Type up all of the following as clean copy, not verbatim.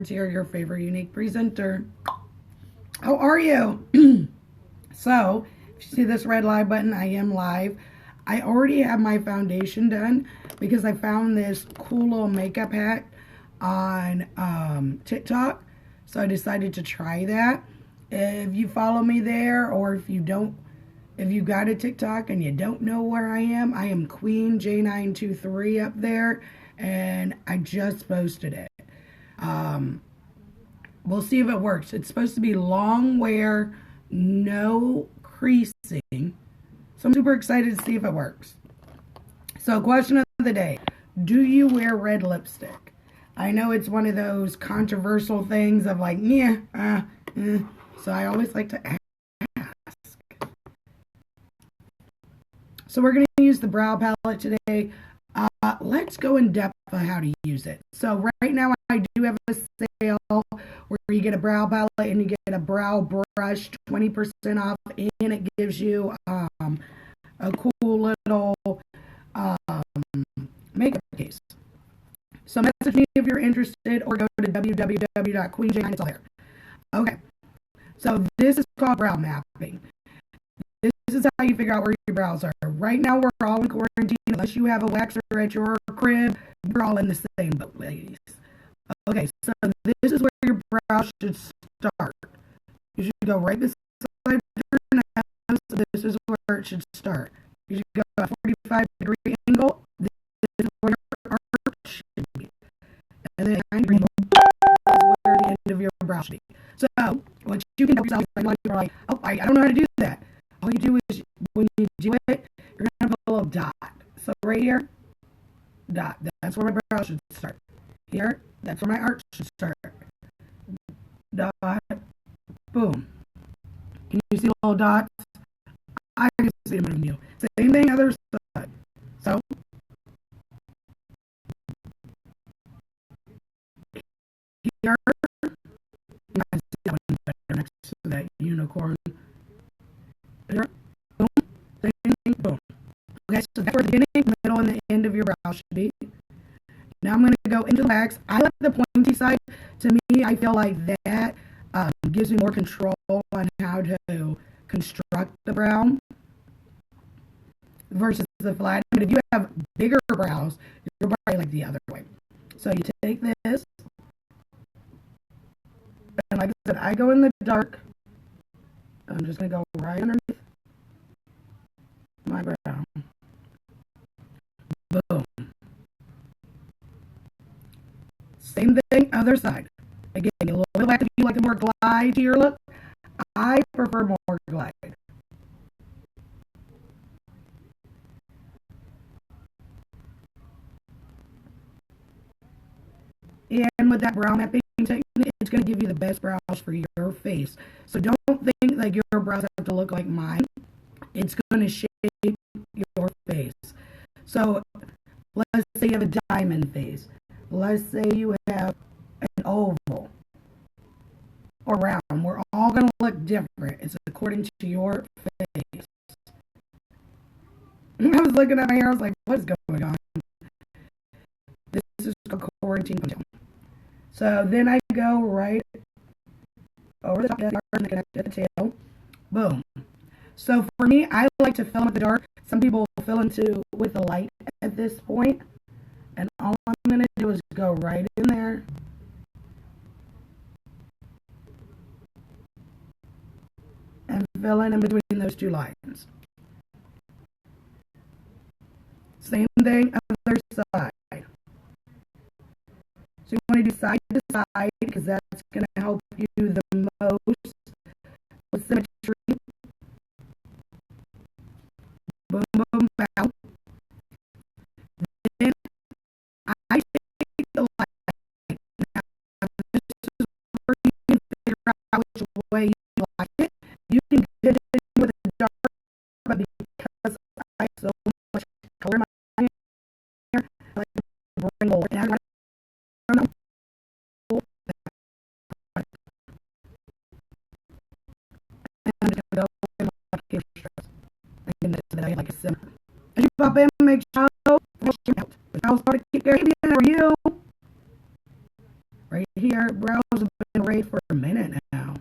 here, your favorite unique presenter. How are you? So, if you see this red live button, I am live. I already have my foundation done because I found this cool little makeup hack on TikTok. So I decided to try that. If you follow me there, or if you don't, if you got a TikTok and you don't know where I am Queen J923 up there, and I just posted it. We'll see if it works. It's supposed to be long wear, no creasing. So I'm super excited to see if it works. So, question of the day: do you wear red lipstick? I know it's one of those controversial things of like, yeah, so I always like to ask. So we're going to use the brow palette today. Let's go in depth on how to use it. So right now I do have a sale where you get a brow palette and you get a brow brush, 20% off, and it gives you a cool little makeup case. So message me if you're interested, or go to www.queenj9. It's all there. Okay. So this is called brow mapping. This is how you figure out where your brows are. Right now we're all in quarantine. Unless you have a waxer at your crib, we're all in the same boat, ladies. Okay, so this is where your brow should start. You should go right beside your nose. So this is where it should start. You should go at a 45-degree angle. This is where your arch should be. And then 90 angle, this is where the end of your brow should be. So what you can do yourself, you're like, oh, I don't know how to do that. All you do is, when you do it, you're going to put a little dot. So right here, dot. That's where my brow should start. Here, that's where my arch should start. Dot. Boom. Can you see the little dots? I can see them in you. Same thing, other side. So, here, you guys see that one better next to that unicorn. Here, boom. Same thing, boom. Okay, so that's where the beginning, middle, and the end of your brow should be. Now I'm going to go into the wax. I like the pointy side. To me, I feel like that gives me more control on how to construct the brow versus the flat. But if you have bigger brows, you're probably like the other way. So you take this, and like I said, I go in the dark. I'm just going to go right underneath my brow. Boom. Same thing, other side. Again, a little bit like if you like a more glide to your look. I prefer more glide. And with that brow mapping technique, it's going to give you the best brows for your face. So don't think like your brows have to look like mine. It's going to shape your face. So let's say you have a diamond face. Let's say you have an oval or round. We're all going to look different. It's according to your face. I was looking at my hair. I was like, what is going on? This is called quarantine ponytail. So then I go right over the top of the connect at the tail. Boom. So for me, I like to fill in with the dark. Some people fill into with the light at this point. And all I'm going to do is go right in there. And fill in between those two lines. Same thing, other side. So you want to do side to side because that's going to help you the most with symmetry. Boom, boom, bow. Then I take the light. Now, this is where you can figure out which way you like it. You can get it with a dark, but because I have so much color in my hair, I like to bring more. And I don't know. And I'm just going to go in like hair stress. And that I like a simmer. As you pop in, make sure out. The house party keep carrying. How are you? Right here. their brows have been arrayed for a minute now.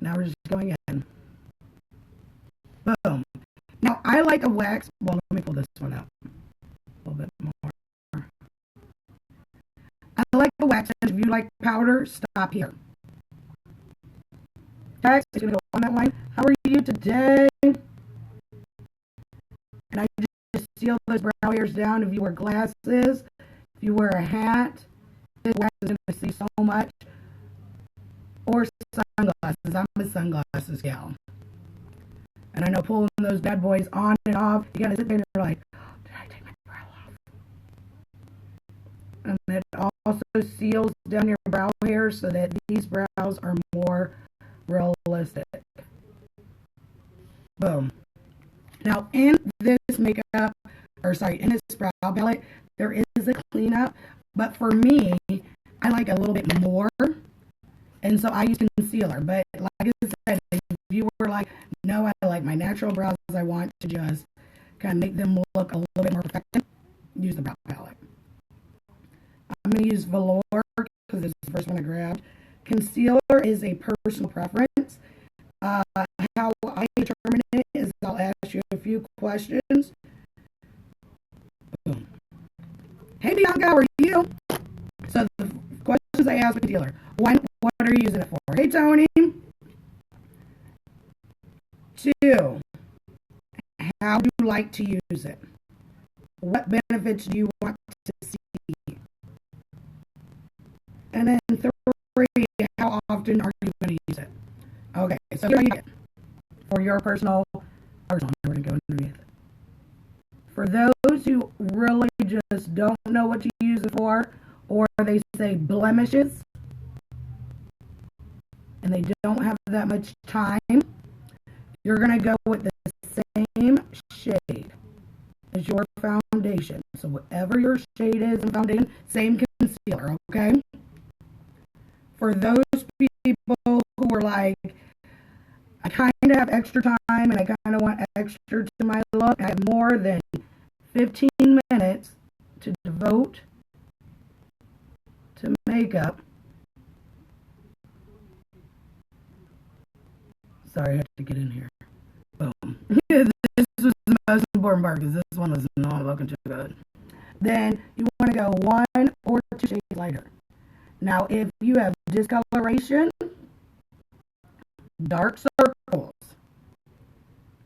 Now we're just going in. Boom. Now I like a wax. Well, let me pull this one out a little bit more. I like a wax. If you like powder, stop here. Text is going to go on that line. How are you today? And I just seal those brow hairs down. If you wear glasses, if you wear a hat, this wax is going to see so much. Or sunglasses. I'm a sunglasses gal. And I know pulling those bad boys on and off, you gotta sit there and you're like, oh, did I take my brow off? And it also seals down your brow hair so that these brows are more realistic. Boom. Now in this makeup, in this brow palette, there is a cleanup, but for me, I like a little bit more. And so I use concealer, but like I said, if you were like, no, I like my natural brows, I want to just kind of make them look a little bit more perfect, use the brow palette. I'm going to use Velour because this is the first one I grabbed. Concealer is a personal preference. How I determine it is I'll ask you a few questions. Boom. Hey Bianca, how are you? So the questions I ask with concealer. One, what are you using it for? Hey Tony. 2, how do you like to use it? What benefits do you want to see? And then 3, how often are you going to use it? Okay, so here you get for your personal, we're going to go underneath. For those who really just don't know what to use it for, or they say blemishes, and they don't have that much time, you're going to go with the same shade as your foundation. So whatever your shade is in foundation, same concealer, okay? For those people who are like, I kind of have extra time and I kind of want extra to my look, I have more than 15 minutes to devote to makeup. Sorry, I had to get in here. Boom. This was the most important part because this one was not looking too good. Then you want to go 1 or 2 shades lighter. Now, if you have discoloration, dark circles,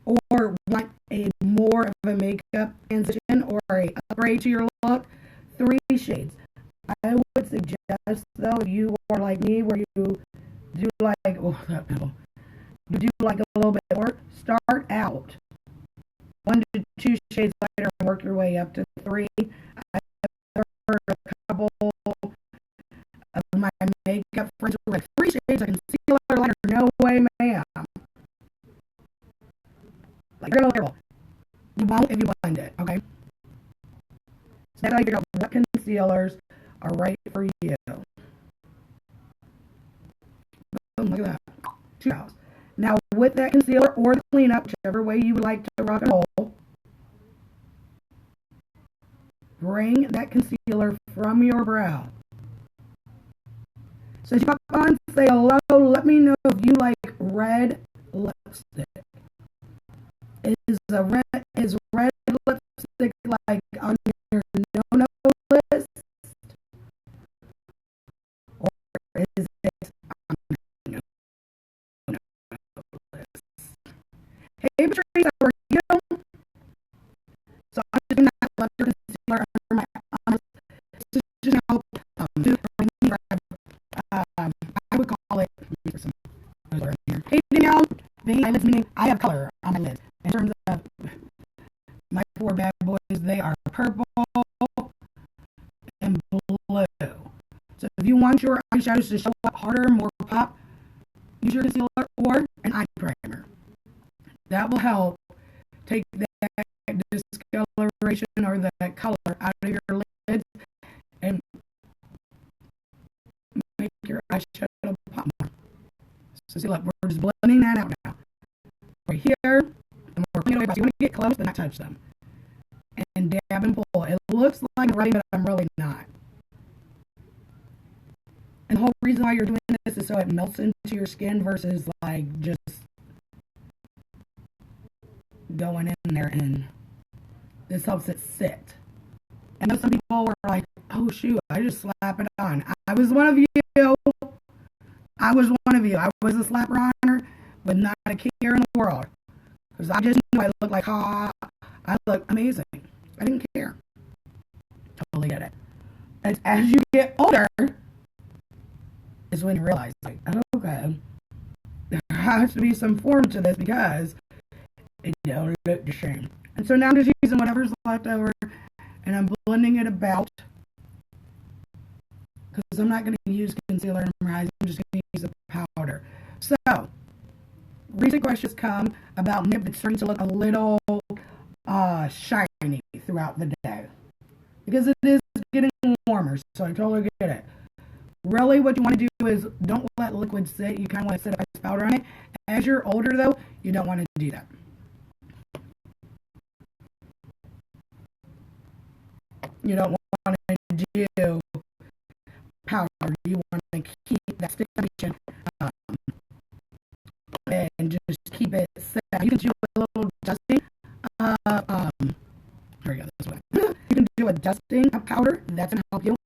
or want a more of a makeup transition or a upgrade to your look, 3 shades. I would suggest, though, if you are like me, where you do like, oh, that pebble. You do like a little bit more, start out 1 to 2 shades lighter and work your way up to 3. I've heard a couple of my makeup friends who were like 3 shades of concealer lighter. No way, ma'am. Like, you're careful. You won't if you blend it, okay? So that's how you figure out what concealers are right for you. Boom, look at that. 2 hours. Now, with that concealer or the cleanup, whichever way you would like to rock and roll, bring that concealer from your brow. So as you pop on, say hello, let me know if you like red lipstick. Is red lipstick like on your no-no list? Or is it on your no-no list? Hey Patrice, how are you? So I'm just going to let your concealer under my arms. This is just how I would call it. Hey Danielle, the eyelids meaning I have color on my lid. In terms of my 4 bad boys, they are purple and blue. So if you want your eyeshadows to show up harder, more pop, use your concealer or an eye primer. That will help take that discoloration or that color out of your lids and make your eyeshadow pop more. So see, look, we're just blending that out now. Right here, and we're putting it away. So you want to get close, but not touch them. And dab and pull. It looks like I'm ready, but I'm really not. And the whole reason why you're doing this is so it melts into your skin versus like just going in there, and this helps it sit. And then some people were like, oh shoot, I just slap it on. I was one of you. I was one of you. I was a slapper honor, but not a care in the world. Because I just knew I looked like, I look amazing. I didn't care. Totally get it. As you get older, is when you realize, like, okay, there has to be some form to this because it don't look the same. And so now I'm just using whatever's left over, and I'm blending it about, because I'm not going to use concealer in my eyes. I'm just going to use the powder. So, recent questions come about nip that's starting to look a little shiny throughout the day, because it is getting warmer, so I totally get it. Really, what you want to do is don't let liquid sit. You kind of want to set a ice powder on it. As you're older, though, you don't want to do that. You don't want to do powder. You want to keep that stimulation and just keep it set. You can do a little dusting. Here we go. This way. You can do a dusting of powder. That's gonna help you.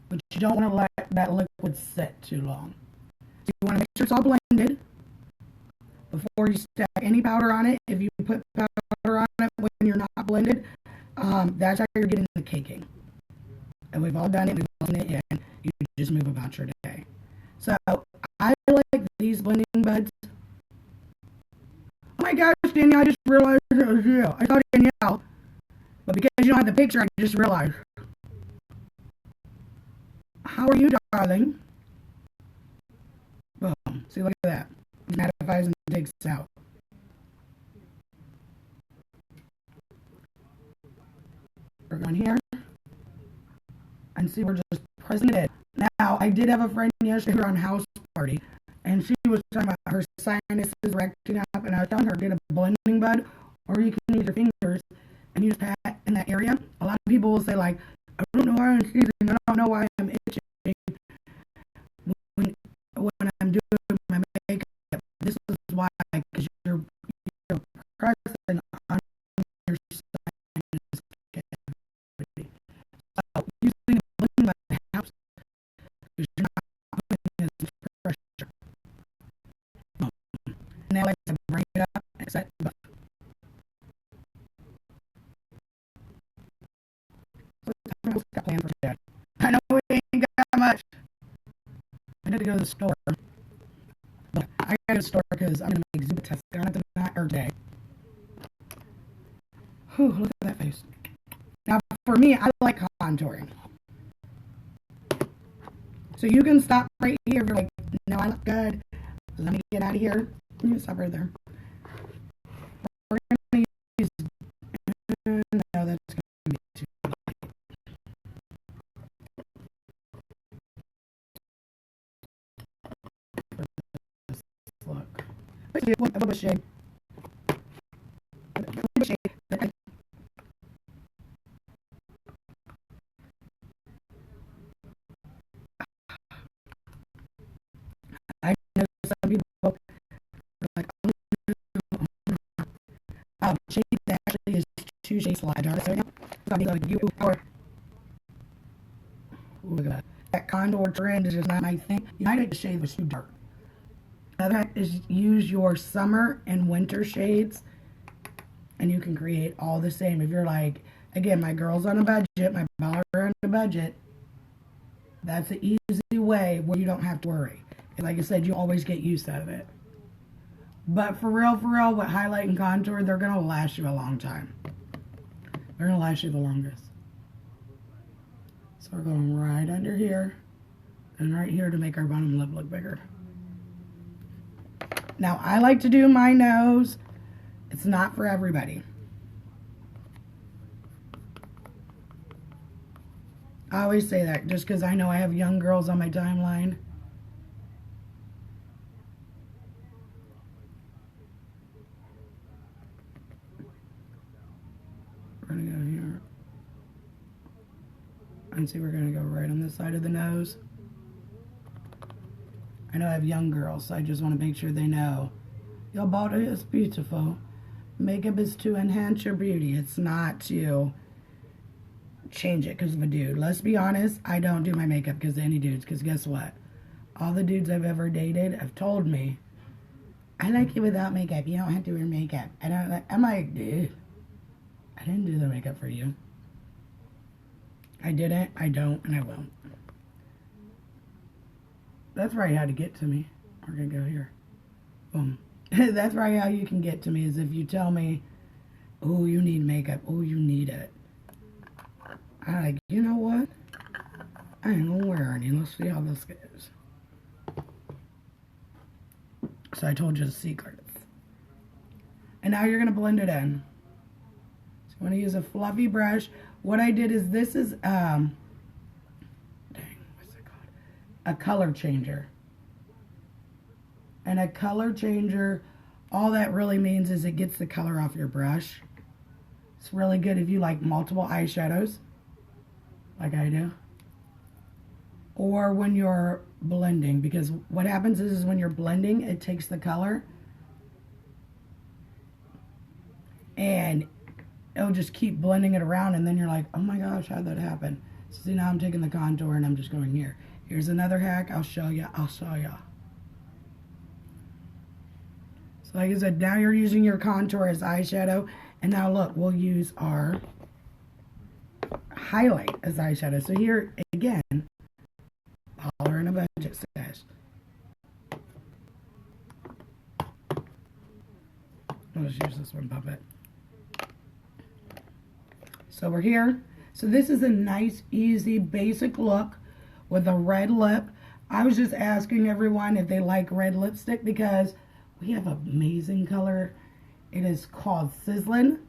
But you don't want to let that liquid sit too long. So you want to make sure it's all blended before you stack any powder on it. If you put powder on it when you're not blended, that's how you're getting the caking. And we've all done it. We've all done it, and you just move about your day. So I like these blending buds. Oh my gosh, Danielle, I just realized it was you. I saw Danielle. But because you don't have the picture, I just realized. How are you, darling? Boom. See, look at that. It mattifies and takes out. We're going here. And see, we're just pressing it in. Now, I did have a friend yesterday on house party, and she was talking about her sinuses were acting up, and I was telling her, get a blending bud, or you can use your fingers, and you just pat in that area. A lot of people will say, like, I don't know why I'm sneezing, I don't know why I'm itching. When I'm doing my makeup, this is why, because you're pressing on your sinus cavity. So, using a blending bud helps, because you're not putting as much pressure. Now I like to bring it up and set the butt. What's got planned for today? I know we ain't got much. I need to go to the store. But I gotta go to the store because I'm gonna make Zuba test on it tonight or today. Whew, look at that face. Now, for me, I like contouring. So you can stop right here if you're like, no, I look good. Let me get out of here. You can stop right there. We're gonna use. No, that's gonna be too light. Look. What was shade? What shade? I know some people are like, shade that actually is 2 shades lighter. So now, like you or look at that. That contour trend is just not my thing. United shade was too dark. Another is use your summer and winter shades, and you can create all the same. If you're like, again, my girl's on a budget, my baller on a budget, that's the easy way where you don't have to worry. And like I said, you always get use out of it. But for real, with highlight and contour, they're going to last you a long time. They're going to last you the longest. So we're going right under here and right here to make our bottom lip look bigger. Now, I like to do my nose. It's not for everybody. I always say that just because I know I have young girls on my timeline. We're going to go here. And see, we're going to go right on this side of the nose. I know I have young girls, so I just want to make sure they know. Your body is beautiful. Makeup is to enhance your beauty. It's not to change it because of a dude. Let's be honest, I don't do my makeup because of any dudes. Because guess what? All the dudes I've ever dated have told me, I like you without makeup. You don't have to wear makeup. I'm like, dude, I didn't do the makeup for you. I didn't, I don't, and I won't. That's right how to get to me. We're going to go here. Boom. That's right how you can get to me is if you tell me, oh, you need makeup. Oh, you need it. I'm like, you know what? I ain't going to wear any. Let's see how this goes. So I told you the secrets. And now you're going to blend it in. So I'm going to use a fluffy brush. What I did is this is, dang, what's it called? A color changer. And a color changer, all that really means is it gets the color off your brush. It's really good if you like multiple eyeshadows, like I do. Or when you're blending, because what happens is when you're blending, it takes the color and it'll just keep blending it around, and then you're like, oh my gosh, how'd that happen? So see, now I'm taking the contour and I'm just going here. Here's another hack. I'll show you. So like I said, now you're using your contour as eyeshadow, and now look, we'll use our highlight as eyeshadow. So here again, holler in a budget stash. Let's use this one, puppet. So we're here. So this is a nice, easy, basic look with a red lip. I was just asking everyone if they like red lipstick because we have an amazing color. It is called Sizzlin',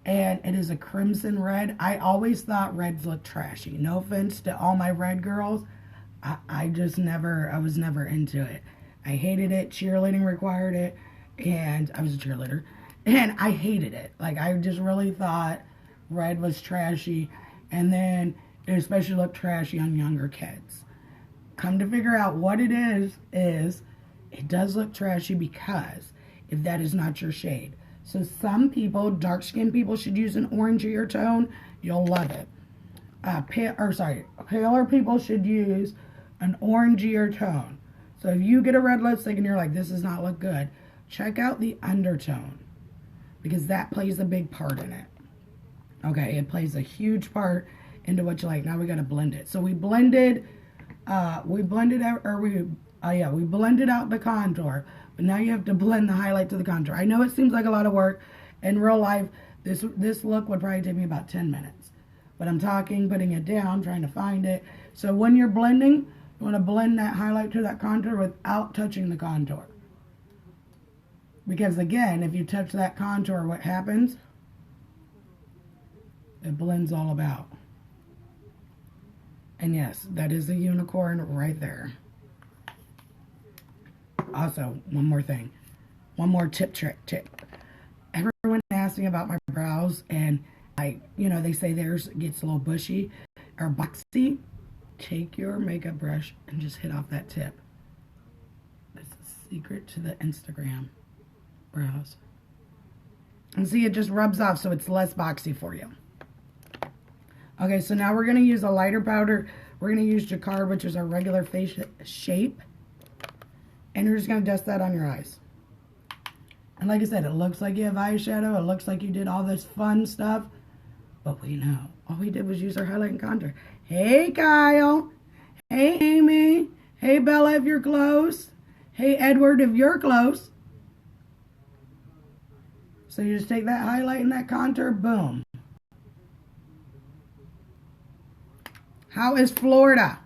and it is a crimson red. I always thought reds looked trashy. No offense to all my red girls. I was never into it. I hated it. Cheerleading required it, and I was a cheerleader, and I hated it. Like, I just really thought red was trashy, and then it especially looked trashy on younger kids. Come to figure out what it is it does look trashy because if that is not your shade. So some people, dark-skinned people, should use an orangier tone. You'll love it. Paler people should use an orangier tone. So if you get a red lipstick and you're like, this does not look good, check out the undertone because that plays a big part in it. Okay, it plays a huge part into what you like. Now we got to blend it. So we blended out the contour, but now you have to blend the highlight to the contour. I know it seems like a lot of work. In real life, this look would probably take me about 10 minutes. But I'm putting it down, trying to find it. So when you're blending, you want to blend that highlight to that contour without touching the contour. Because again, if you touch that contour, what happens? It blends all about. And yes, that is a unicorn right there. Also, one more thing. One more tip. Everyone asking about my brows, and they say theirs gets a little bushy or boxy. Take your makeup brush and just hit off that tip. That's the secret to the Instagram brows. And see, it just rubs off so it's less boxy for you. Okay, so now we're going to use a lighter powder. We're going to use Jacquard, which is our regular face shape. And you're just going to dust that on your eyes. And like I said, it looks like you have eyeshadow. It looks like you did all this fun stuff. But we know. All we did was use our highlight and contour. Hey, Kyle. Hey, Amy. Hey, Bella, if you're close. Hey, Edward, if you're close. So you just take that highlight and that contour, boom. How is Florida?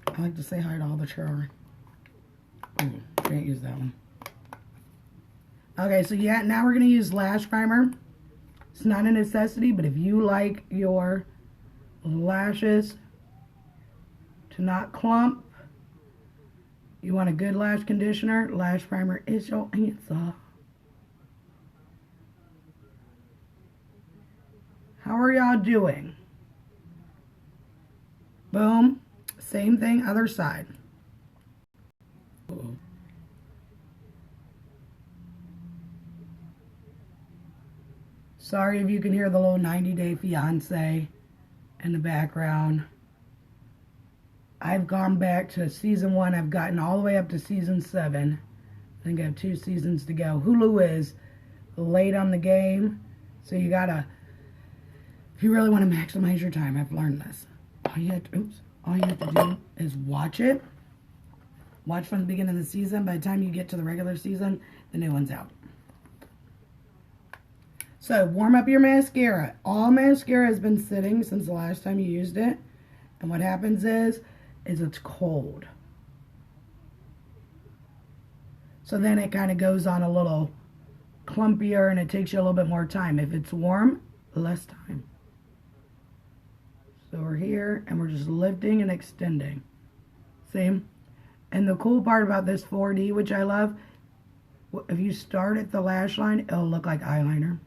I like to say hi to all the children. Can't use that one. Okay, so yeah, now we're going to use lash primer. It's not a necessity, but if you like your lashes to not clump, you want a good lash conditioner, lash primer is your answer. How are y'all doing? Boom. Same thing, other side. Sorry if you can hear the little 90 Day Fiance in the background. I've gone back to season 1. I've gotten all the way up to season 7. I think I have 2 seasons to go. Hulu is late on the game, so you gotta, if you really want to maximize your time, I've learned this. All you have to do is watch it. Watch from the beginning of the season. By the time you get to the regular season, the new one's out. So warm up your mascara. All mascara has been sitting since the last time you used it. And what happens is it's cold. So then it kind of goes on a little clumpier and it takes you a little bit more time. If it's warm, less time. So we're here and we're just lifting and extending. See? And the cool part about this 4D, which I love, if you start at the lash line, it'll look like eyeliner.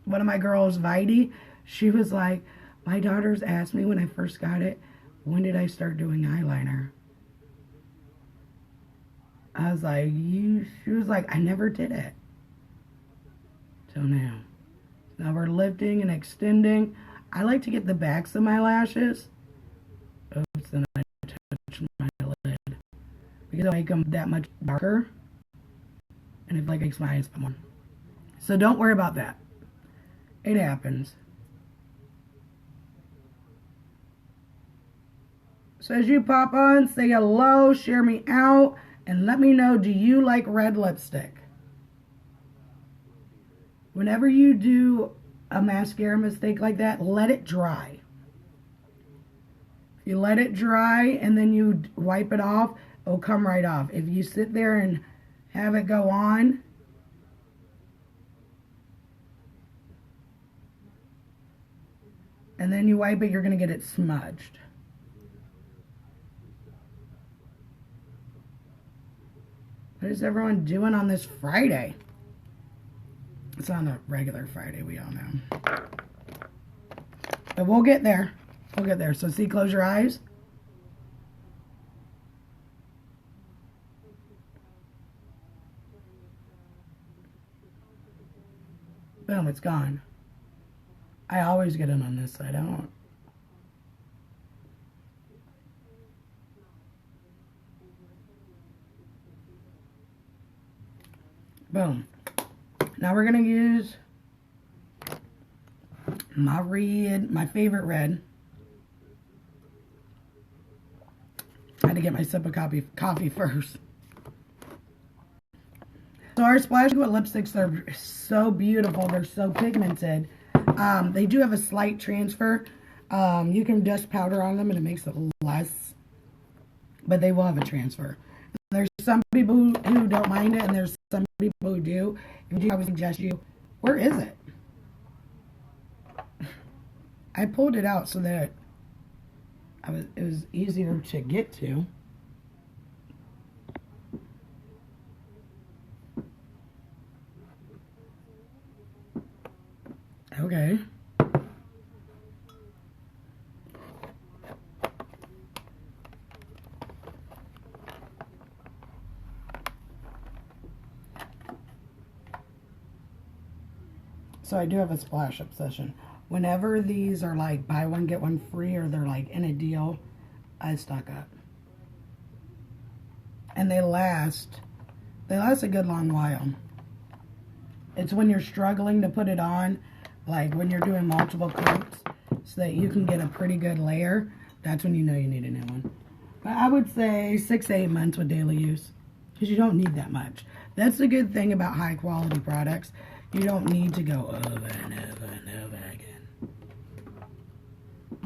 One of my girls, Vidi, she was like, my daughters asked me when I first got it, when did I start doing eyeliner? I was like, she was like, I never did it. Till now. Now we're lifting and extending. I like to get the backs of my lashes. Oops, then I touch my lid. Because it'll make them that much darker. And it makes my eyes more. So don't worry about that. It happens. So as you pop on, say hello, share me out, and let me know, do you like red lipstick? Whenever you do a mascara mistake like that, let it dry. If you let it dry and then you wipe it off, it'll come right off. If you sit there and have it go on, and then you wipe it, you're going to get it smudged. What is everyone doing on this Friday? It's on a regular Friday, we all know. But we'll get there. We'll get there. So see, close your eyes. Boom, it's gone. I always get it on this side. I don't. Boom. Now we're going to use my favorite red. I had to get my sip of coffee first. So our Splash Quit lipsticks are so beautiful. They're so pigmented. They do have a slight transfer. You can dust powder on them and it makes it less. But they will have a transfer. There's some people who don't mind it, and there's some people who do. If you do, I would suggest you. Where is it? I pulled it out so that it was easier to get to. Okay. So I do have a splash obsession. Whenever these are like buy one get one free, or they're like in a deal, I stock up. And they last a good long while. It's when you're struggling to put it on, like when you're doing multiple coats, so that you can get a pretty good layer. That's when you know you need a new one. But I would say 6 to 8 months with daily use, because you don't need that much. That's the good thing about high quality products. You don't need to go over and over and over again.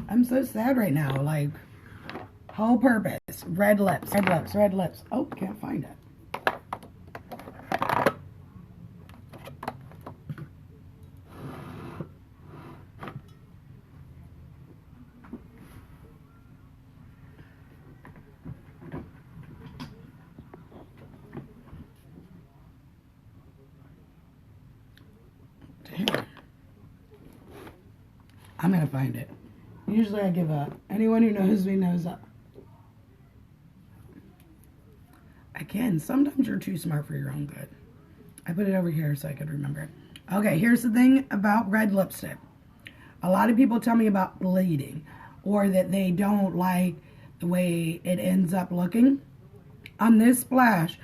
I'm so sad right now. Like, whole purpose. Red lips, red lips, red lips. Oh, can't find it. I'm going to find it. Usually I give up. Anyone who knows me knows that. Again, sometimes you're too smart for your own good. I put it over here so I could remember it. Okay, here's the thing about red lipstick. A lot of people tell me about bleeding or that they don't like the way it ends up looking. On this splash,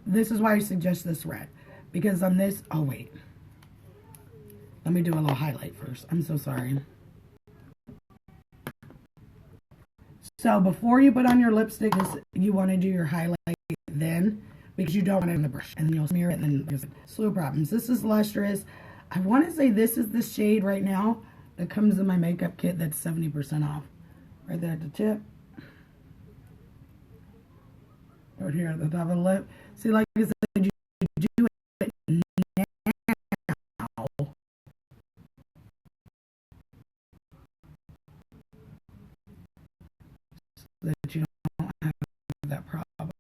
this is why I suggest this red. Because on this, oh wait. Let me do a little highlight first. I'm so sorry. So before you put on your lipstick, you want to do your highlight then, because you don't want it on the brush. And then you'll smear it and then there's a slew of problems. This is Lustrous. I want to say this is the shade right now that comes in my makeup kit that's 70% off. Right there at the tip. Right here at the top of the lip. See, like I said, you do it now. So that you don't have that problem.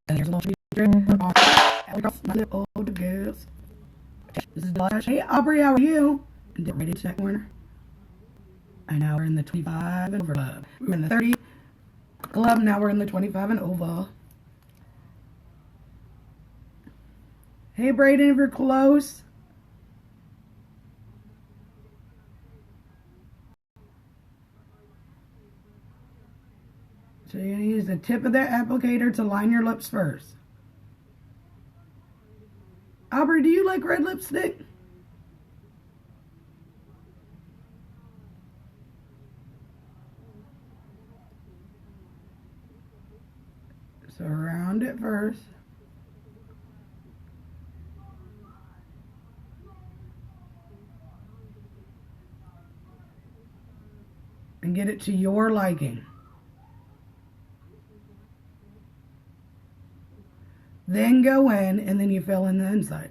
And there's a little my lip, oh, the girls. This is Blush. Hey, Aubrey, how are you? And get ready to that corner. I know we're in the 25 and over club. We're in the 30 club. Now we're in the 25 and over. Hey, Brayden, if you're close. So you're going to use the tip of that applicator to line your lips first. Aubrey, do you like red lipstick? So round it first. And get it to your liking. Then go in and then you fill in the inside.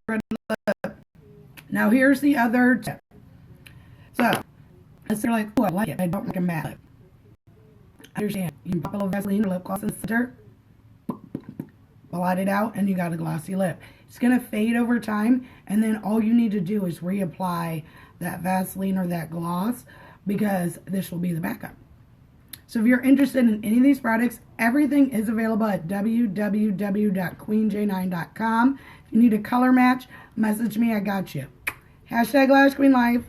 Red lip. Now here's the other tip. So, let's say like, oh, I like it. I don't like a matte lip. I understand. You can pop a little Vaseline or lip gloss in the center, blot it out, and you got a glossy lip. It's going to fade over time, and then all you need to do is reapply that Vaseline or that gloss, because this will be the backup. So if you're interested in any of these products, everything is available at www.queenj9.com. If you need a color match, message me. I got you. #LashQueenLife.